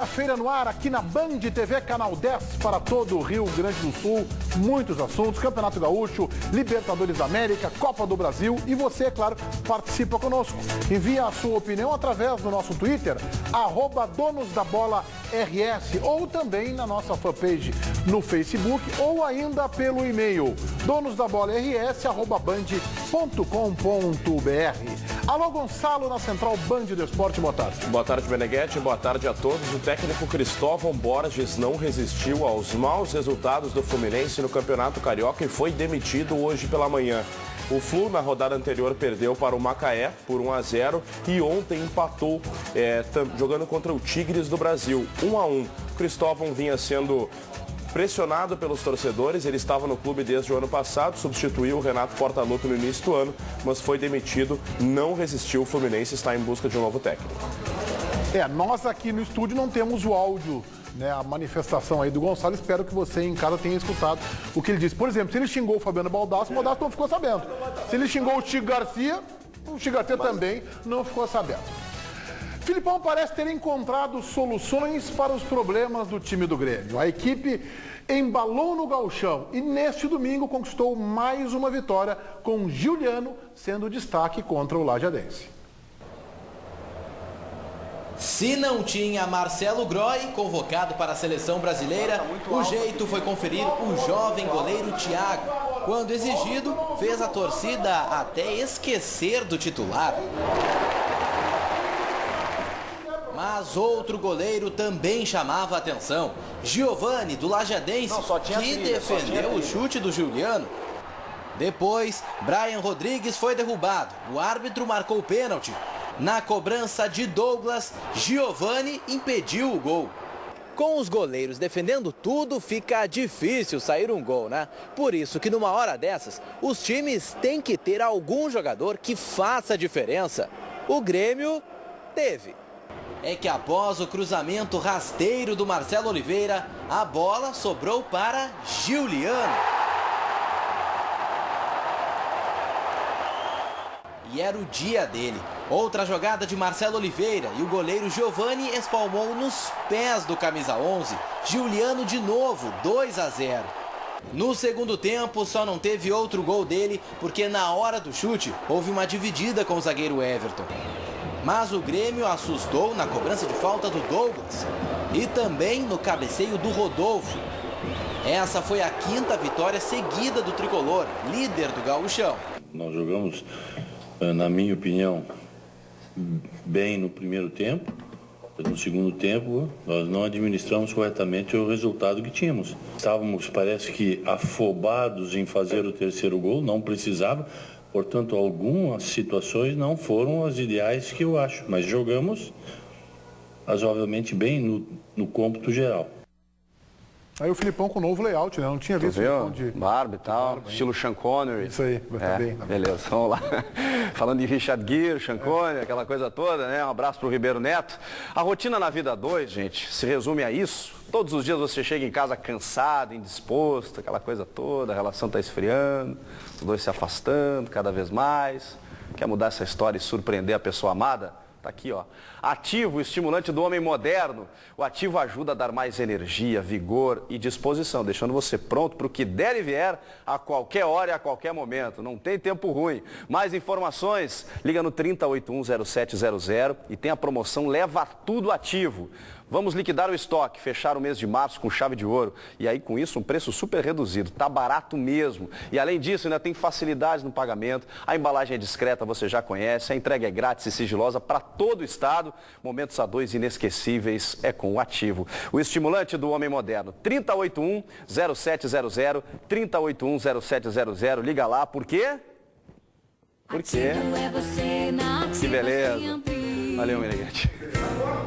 Feira no ar aqui na Band TV, canal 10 para todo o Rio Grande do Sul. Muitos assuntos, Campeonato Gaúcho, Libertadores da América, Copa do Brasil e você, é claro, participa conosco. Envia a sua opinião através do nosso Twitter, @donosdabolaRS, ou também na nossa fanpage no Facebook ou ainda pelo e-mail donosdabolaRS@band.com.br. Alô, Gonçalo, na Central Band do Esporte, boa tarde. Boa tarde, Meneghetti, boa tarde a todos. O técnico Cristóvão Borges não resistiu aos maus resultados do Fluminense no Campeonato Carioca e foi demitido hoje pela manhã. O Flu, na rodada anterior, perdeu para o Macaé por 1-0 e ontem empatou jogando contra o Tigres do Brasil, 1-1. O Cristóvão vinha sendo pressionado pelos torcedores, ele estava no clube desde o ano passado, substituiu o Renato Portaluppi no início do ano, mas foi demitido, não resistiu. O Fluminense está em busca de um novo técnico. Nós aqui no estúdio não temos o áudio, né, a manifestação aí do Gonçalo. Espero que você em casa tenha escutado o que ele disse. Por exemplo, se ele xingou o Fabiano Baldassi, o Baldassi não ficou sabendo. Se ele xingou o Chico Garcia, o Chico Garcia também não ficou sabendo. Filipão parece ter encontrado soluções para os problemas do time do Grêmio. A equipe embalou no gauchão e neste domingo conquistou mais uma vitória, com Giuliano sendo destaque contra o Lajadense. Se não tinha Marcelo Groy convocado para a seleção brasileira, o jeito foi conferir o jovem goleiro Thiago. Quando exigido, fez a torcida até esquecer do titular. Mas outro goleiro também chamava a atenção. Giovani, do Lajadense, que defendeu o chute do Giuliano. Depois, Brian Rodrigues foi derrubado. O árbitro marcou o pênalti. Na cobrança de Douglas, Giovani impediu o gol. Com os goleiros defendendo tudo, fica difícil sair um gol, né? Por isso que numa hora dessas, os times têm que ter algum jogador que faça a diferença. O Grêmio teve. É que após o cruzamento rasteiro do Marcelo Oliveira, a bola sobrou para Giuliano. E era o dia dele. Outra jogada de Marcelo Oliveira e o goleiro Giovani espalmou nos pés do camisa 11. Giuliano de novo, 2-0. No segundo tempo, só não teve outro gol dele porque na hora do chute houve uma dividida com o zagueiro Everton. Mas o Grêmio assustou na cobrança de falta do Douglas e também no cabeceio do Rodolfo. Essa foi a quinta vitória seguida do tricolor, líder do gauchão. Nós jogamos, na minha opinião, bem no primeiro tempo. No segundo tempo, nós não administramos corretamente o resultado que tínhamos. Estávamos, parece que, afobados em fazer o terceiro gol, não precisava. Portanto, algumas situações não foram as ideais que eu acho, mas jogamos razoavelmente bem no cômputo geral. Aí o Filipão com o novo layout, né? Não tinha visto o de barba e tal, estilo Sean Connery. Isso aí, vai estar bem. Beleza, vamos lá. Falando de Richard Gere, Sean Connery, aquela coisa toda, né? Um abraço pro Ribeiro Neto. A rotina na vida 2, gente, se resume a isso. Todos os dias você chega em casa cansado, indisposto, aquela coisa toda, a relação tá esfriando, os dois se afastando cada vez mais. Quer mudar essa história e surpreender a pessoa amada? Tá aqui, ó. Ativo, estimulante do homem moderno. O Ativo ajuda a dar mais energia, vigor e disposição, deixando você pronto para o que der e vier a qualquer hora e a qualquer momento. Não tem tempo ruim. Mais informações, liga no 30810700 e tem a promoção Leva Tudo Ativo. Vamos liquidar o estoque, fechar o mês de março com chave de ouro. E aí, com isso, um preço super reduzido. Tá barato mesmo. E além disso, ainda tem facilidades no pagamento. A embalagem é discreta, você já conhece. A entrega é grátis e sigilosa para todo o estado. Momentos a dois inesquecíveis é com o Ativo. O estimulante do homem moderno. 3081-0700, 3081-0700. Liga lá, por quê? Porque... Que beleza. Valeu, Meneghetti.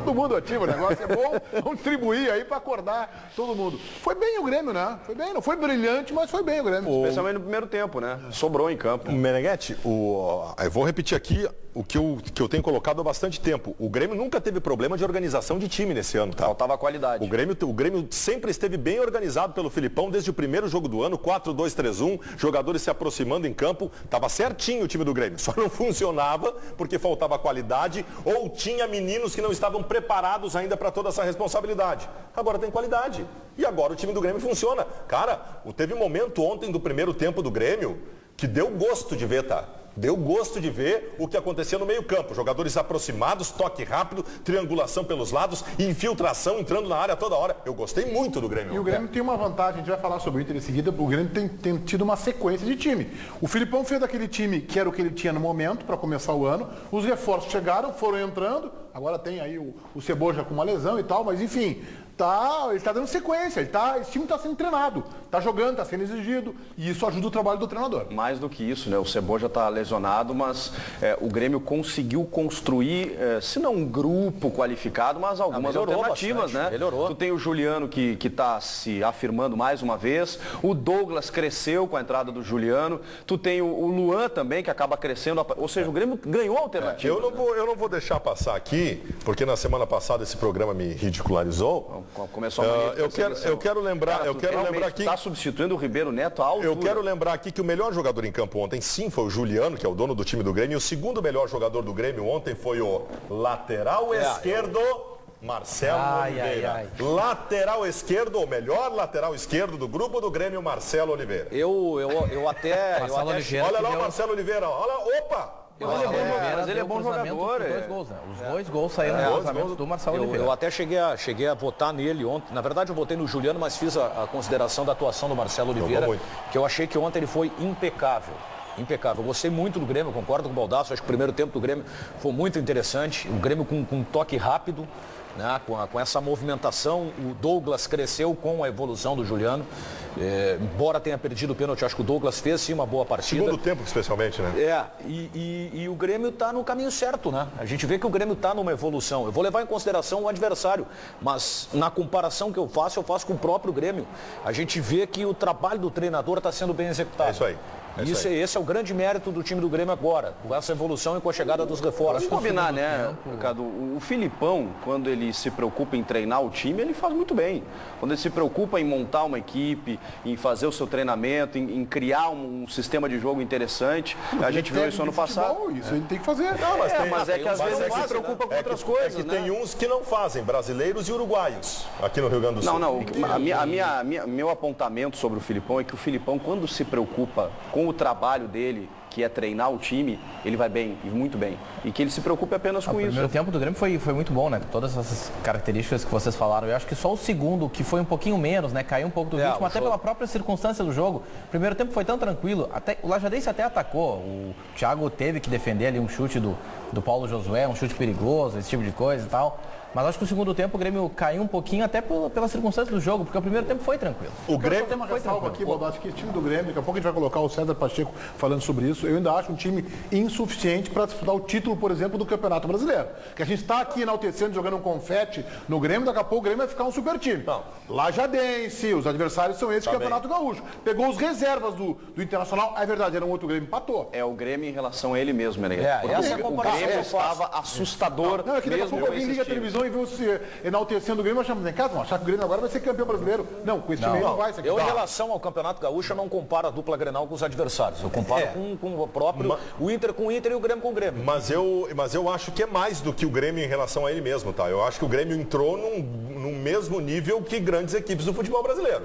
Todo mundo ativo, o negócio é bom, vamos distribuir aí para acordar todo mundo. Foi bem o Grêmio, né? Foi bem, não foi brilhante, mas foi bem o Grêmio. Especialmente no primeiro tempo, né? Sobrou em campo. Meneghetti, eu vou repetir aqui o que eu tenho colocado há bastante tempo. O Grêmio nunca teve problema de organização de time nesse ano, tá? Faltava qualidade. O Grêmio sempre esteve bem organizado pelo Filipão desde o primeiro jogo do ano, 4-2-3-1, jogadores se aproximando em campo. Estava certinho o time do Grêmio, só não funcionava porque faltava qualidade ou tinha meninos que não estavam preparados ainda para toda essa responsabilidade. Agora tem qualidade. E agora o time do Grêmio funciona. Cara, teve um momento ontem do primeiro tempo do Grêmio que deu gosto de ver, tá? Deu gosto de ver o que acontecia no meio-campo. Jogadores aproximados, toque rápido, triangulação pelos lados, infiltração entrando na área toda hora. Eu gostei muito do Grêmio. E o Grêmio tem uma vantagem, a gente vai falar sobre o Inter em seguida, o Grêmio tem tido uma sequência de time. O Filipão fez aquele time que era o que ele tinha no momento para começar o ano. Os reforços chegaram, foram entrando. Agora tem aí o Ceboja com uma lesão e tal, mas enfim, ele está dando sequência, esse time está sendo treinado, está jogando, está sendo exigido, e isso ajuda o trabalho do treinador. Mais do que isso, né? O Ceboja está lesionado, mas o Grêmio conseguiu construir, se não um grupo qualificado, mas algumas alternativas, bastante, né? Melhorou. Tu tem o Juliano que está se afirmando mais uma vez, o Douglas cresceu com a entrada do Juliano, tu tem o Luan também, que acaba crescendo, ou seja, o Grêmio ganhou alternativas. Eu não vou deixar passar aqui, porque na semana passada esse programa me ridicularizou. Começou a eu quero lembrar, aqui. Está substituindo o Ribeiro Neto à altura. Eu quero lembrar aqui que o melhor jogador em campo ontem, sim, foi o Juliano, que é o dono do time do Grêmio. E o segundo melhor jogador do Grêmio ontem foi o lateral esquerdo, Marcelo Oliveira. Lateral esquerdo, o melhor lateral esquerdo do grupo do Grêmio, Marcelo Oliveira. Eu até olha lá o Marcelo Oliveira, olha, opa! Mas ele é bom jogador. Dois gols, né? Os dois gols saíram no cruzamento do Marcelo Oliveira. Eu até cheguei a votar nele ontem. Na verdade, eu votei no Juliano, mas fiz a consideração da atuação do Marcelo Oliveira, que eu achei que ontem ele foi impecável. Impecável. Eu gostei muito do Grêmio, concordo com o Baldasso. Acho que o primeiro tempo do Grêmio foi muito interessante. O Grêmio com um toque rápido, né? Com essa movimentação. O Douglas cresceu com a evolução do Juliano. Embora tenha perdido o pênalti, acho que o Douglas fez sim uma boa partida. Segundo tempo, especialmente, né? E o Grêmio está no caminho certo, né? A gente vê que o Grêmio está numa evolução. Eu vou levar em consideração o adversário, mas na comparação que eu faço com o próprio Grêmio. A gente vê que o trabalho do treinador está sendo bem executado. É isso aí. Esse é o grande mérito do time do Grêmio agora, com essa evolução e com a chegada dos reforços. Vamos combinar, né, Ricardo? O Filipão, quando ele se preocupa em treinar o time, ele faz muito bem. Quando ele se preocupa em montar uma equipe, em fazer o seu treinamento, em criar um sistema de jogo interessante, a gente viu isso ano passado. Isso ele tem que fazer. Não, mas é que às vezes ele se preocupa com outras coisas, né? Tem uns que não fazem, brasileiros e uruguaios, aqui no Rio Grande do Sul. Meu apontamento sobre o Filipão é que o Filipão, quando se preocupa com o trabalho dele, que é treinar o time, ele vai bem, e muito bem. E que ele se preocupe apenas com isso. O primeiro tempo do Grêmio foi muito bom, né? Todas essas características que vocês falaram. Eu acho que só o segundo, que foi um pouquinho menos, né? Caiu um pouco do ritmo, até pela própria circunstância do jogo. O primeiro tempo foi tão tranquilo. Até, o Lajadense até atacou. O Thiago teve que defender ali um chute do Paulo Josué, um chute perigoso, esse tipo de coisa e tal. Mas acho que o segundo tempo o Grêmio caiu um pouquinho até pela circunstância do jogo, porque o primeiro tempo foi tranquilo. O Grêmio tem uma ressalva aqui, Baldassi, que o time do Grêmio, daqui a pouco a gente vai colocar o César Pacheco falando sobre isso. Eu ainda acho um time insuficiente para disputar o título, por exemplo, do Campeonato Brasileiro. Que a gente está aqui enaltecendo, jogando um confete no Grêmio, daqui a pouco o Grêmio vai ficar um super time. Lajadense, os adversários são esses, Campeonato Gaúcho. Pegou os reservas do Internacional, é verdade, era um outro Grêmio, empatou. É o Grêmio em relação a ele mesmo, né? Essa é a comparação. O Grêmio estava assustador. Não, é que daqui a pouco alguém liga a televisão e vê você enaltecendo o Grêmio, achamos em casa, vamos achar que o Grêmio agora vai ser campeão brasileiro. Não, com esse time não vai ser campeão. Eu, em relação ao Campeonato Gaúcho, eu não comparo a dupla Grenal com os adversários. Eu comparo com o próprio, o Inter com o Inter e o Grêmio com o Grêmio. Mas eu acho que é mais do que o Grêmio em relação a ele mesmo, tá? Eu acho que o Grêmio entrou num mesmo nível que grandes equipes do futebol brasileiro.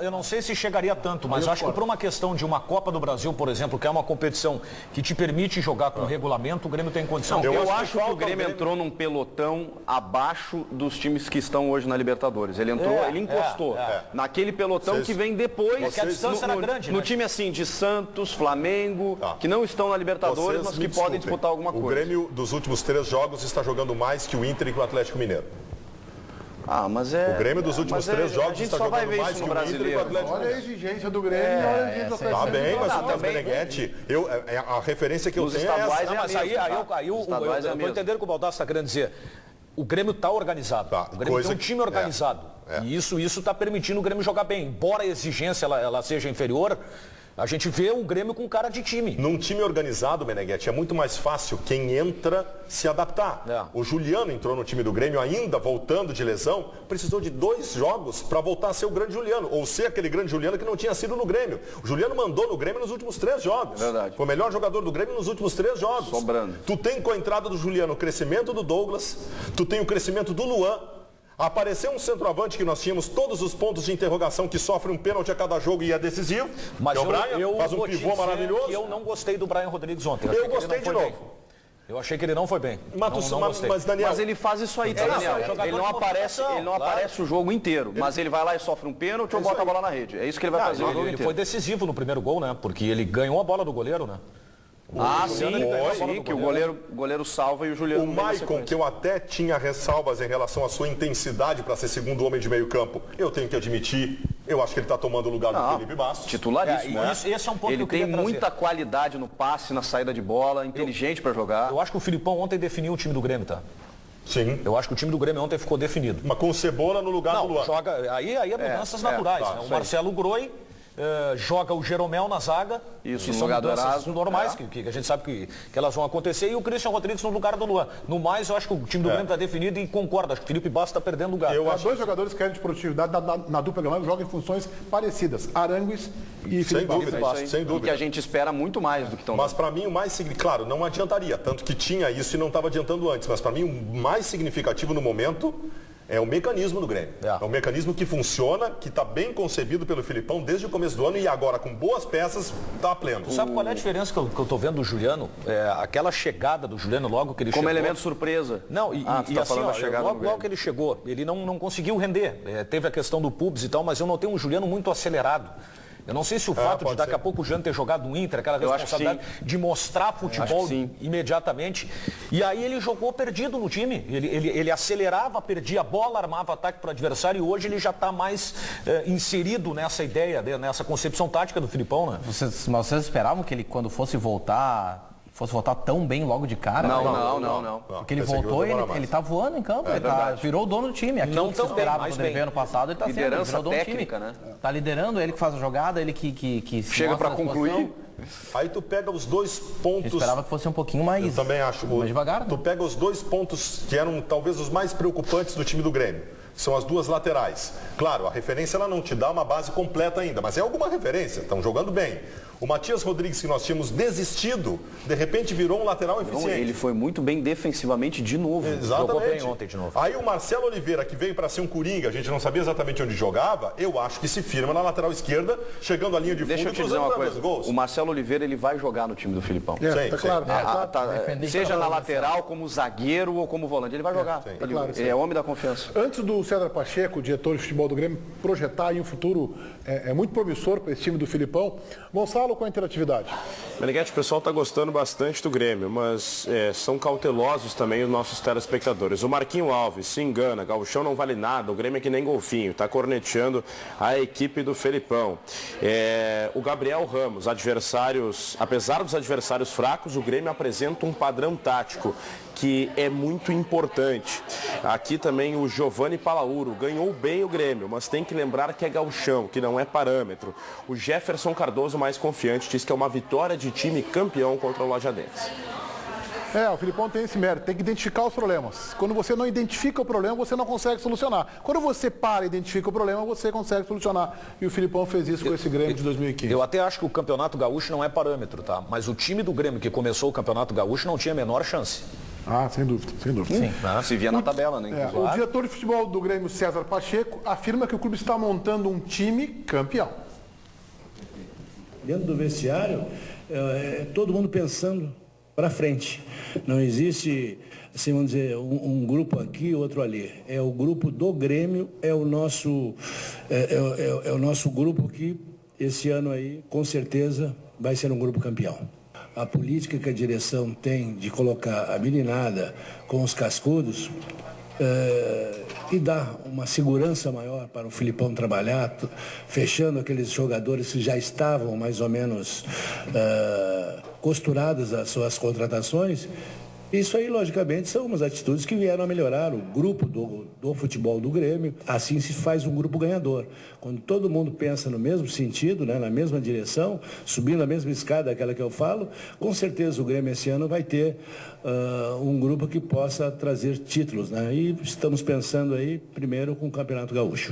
Eu não sei se chegaria tanto, mas acho que por uma questão de uma Copa do Brasil, por exemplo, que é uma competição que te permite jogar com regulamento, o Grêmio tem condição. Eu acho que o Grêmio entrou num pelotão abaixo dos times que estão hoje na Libertadores. Ele entrou, ele encostou naquele pelotão que vem depois. Porque a distância era grande, no time assim de Santos, Flamengo, que não estão na Libertadores, mas que podem disputar alguma coisa. O Grêmio dos últimos 3 jogos está jogando mais que o Inter e que o Atlético Mineiro. O Grêmio dos últimos 3 jogos está jogando mais que o Inter e o Atlético Mineiro. Olha a exigência do Grêmio e olha a exigência do Atlético. Tá bem, mas o Meneghetti, a referência que eu tenho é essa. Mas aí eu estou entendendo o que o Baldasso está querendo dizer. O Grêmio está organizado. O Grêmio tem um time organizado. E isso está permitindo o Grêmio jogar bem. Embora a exigência ela seja inferior, A gente vê o Grêmio com cara de time. Num time organizado, Meneghetti, é muito mais fácil quem entra se adaptar. O Juliano entrou no time do Grêmio ainda, voltando de lesão, precisou de 2 jogos para voltar a ser o grande Juliano, ou ser aquele grande Juliano que não tinha sido no Grêmio. O Juliano mandou no Grêmio nos últimos 3 jogos. Verdade. Foi o melhor jogador do Grêmio nos últimos 3 jogos. Sobrando. Tu tem com a entrada do Juliano o crescimento do Douglas, tu tem o crescimento do Luan. Apareceu um centroavante que nós tínhamos todos os pontos de interrogação, que sofre um pênalti a cada jogo e é decisivo. Mas o Brian faz um pivô maravilhoso. Eu não gostei do Brian Rodrigues ontem. Eu gostei de novo. Eu achei que ele não foi bem. Mas, Daniel... Mas ele faz isso aí, Daniel. Ele não aparece o jogo inteiro, mas ele vai lá e sofre um pênalti ou bota a bola na rede. É isso que ele vai fazer o jogo inteiro. Ele foi decisivo no primeiro gol, né? Porque ele ganhou a bola do goleiro, né? Sim, que o goleiro salva e o Juliano... O Maicon, que eu até tinha ressalvas em relação à sua intensidade para ser segundo homem de meio campo, eu tenho que admitir, eu acho que ele está tomando o lugar do Felipe Bastos. Titularíssimo. Esse é um ponto ele que eu tem muita qualidade no passe, na saída de bola, inteligente para jogar. Eu acho que o Filipão ontem definiu o time do Grêmio, tá? Sim. Eu acho que o time do Grêmio ontem ficou definido. Mas com o Cebola no lugar do Luan. Aí é mudanças naturais, né? O Marcelo Groi joga o Jeromel na zaga. Isso, são mudanças normais, que a gente sabe que elas vão acontecer. E o Christian Rodrigues no lugar do Luan. No mais, eu acho que o time do Grêmio está definido e concordo. Acho que o Felipe Bastos está perdendo lugar. Há 2 jogadores que querem de produtividade na dupla Granal, jogam em funções parecidas. Arangues e Felipe Bastos. Sem dúvida. O que a gente espera muito mais do que estão. Mas para mim o mais significativo, claro, não adiantaria. Tanto que tinha isso e não estava adiantando antes. Mas para mim o mais significativo no momento... é o mecanismo do Grêmio. É um mecanismo que funciona, que está bem concebido pelo Filipão desde o começo do ano e agora, com boas peças, está pleno. Sabe qual é a diferença que eu estou vendo do Juliano? Aquela chegada do Juliano logo que ele chegou... Como elemento surpresa. Não, logo que ele chegou, ele não conseguiu render. Teve a questão do Pubs e tal, mas eu notei um Juliano muito acelerado. Eu não sei se o fato de daqui a pouco o Juliano ter jogado no Inter, aquela responsabilidade de mostrar futebol imediatamente. E aí ele jogou perdido no time. Ele acelerava, perdia a bola, armava ataque para o adversário e hoje ele já está mais inserido nessa ideia, nessa concepção tática do Filipão, né? Mas vocês esperavam que ele, quando fosse voltar tão bem logo de cara? Não. Porque ele voltou e ele tá voando em campo, virou o dono do time. Aquilo que se esperava quando ele veio ano passado, ele tá sendo, virou o dono técnica, do time. Né? Tá liderando, ele que faz a jogada, ele que chega para concluir. Aí tu pega os 2 pontos... Eu esperava que fosse um pouquinho mais... Eu também acho. Mais devagar, né? Tu pega os 2 pontos que eram talvez os mais preocupantes do time do Grêmio. São as 2 laterais. Claro, a referência ela não te dá uma base completa ainda, mas é alguma referência, estão jogando bem. O Matias Rodrigues, que nós tínhamos desistido, de repente virou um lateral eficiente. Ele foi muito bem defensivamente de novo. Exatamente. Jogou bem ontem de novo. Aí o Marcelo Oliveira, que veio para ser um coringa, a gente não sabia exatamente onde jogava, eu acho que se firma na lateral esquerda, chegando à linha de fundo. Deixa eu te dizer uma coisa, o Marcelo Oliveira ele vai jogar no time do Filipão. Claro. Seja na lateral, como zagueiro ou como volante, ele vai jogar. Ele é homem da confiança. Antes do César Pacheco, diretor de futebol do Grêmio, projetar aí um futuro muito promissor para esse time do Filipão, Gonçalo, com a interatividade. Meneghetti, o pessoal está gostando bastante do Grêmio, mas são cautelosos também os nossos telespectadores. O Marquinho Alves se engana, gauchão não vale nada, o Grêmio é que nem golfinho, está corneteando a equipe do Felipão. O Gabriel Ramos, apesar dos adversários fracos, o Grêmio apresenta um padrão tático que é muito importante. Aqui também o Giovanni Palauro ganhou bem o Grêmio, mas tem que lembrar que é gauchão, que não é parâmetro. O Jefferson Cardoso, mais confiante, diz que é uma vitória de time campeão contra o Lajadense. O Filipão tem esse mérito, tem que identificar os problemas. Quando você não identifica o problema, você não consegue solucionar. Quando você para e identifica o problema, você consegue solucionar. E o Filipão fez isso com esse Grêmio de 2015. Eu até acho que o Campeonato Gaúcho não é parâmetro, tá? Mas o time do Grêmio que começou o Campeonato Gaúcho não tinha a menor chance. Sem dúvida. Sim, se via na tabela, né? O diretor de futebol do Grêmio, César Pacheco, afirma que o clube está montando um time campeão. Dentro do vestiário, todo mundo pensando para frente. Não existe, assim, vamos dizer, um grupo aqui, outro ali. É o grupo do Grêmio, é o nosso grupo que esse ano aí, com certeza, vai ser um grupo campeão. A política que a direção tem de colocar a meninada com os cascudos e dar uma segurança maior para o Filipão trabalhar, fechando aqueles jogadores que já estavam mais ou menos costurados às suas contratações, Isso aí, logicamente, são umas atitudes que vieram a melhorar o grupo do futebol do Grêmio. Assim se faz um grupo ganhador. Quando todo mundo pensa no mesmo sentido, né, na mesma direção, subindo a mesma escada, aquela que eu falo, com certeza o Grêmio esse ano vai ter um grupo que possa trazer títulos, né? E estamos pensando aí, primeiro, com o Campeonato Gaúcho.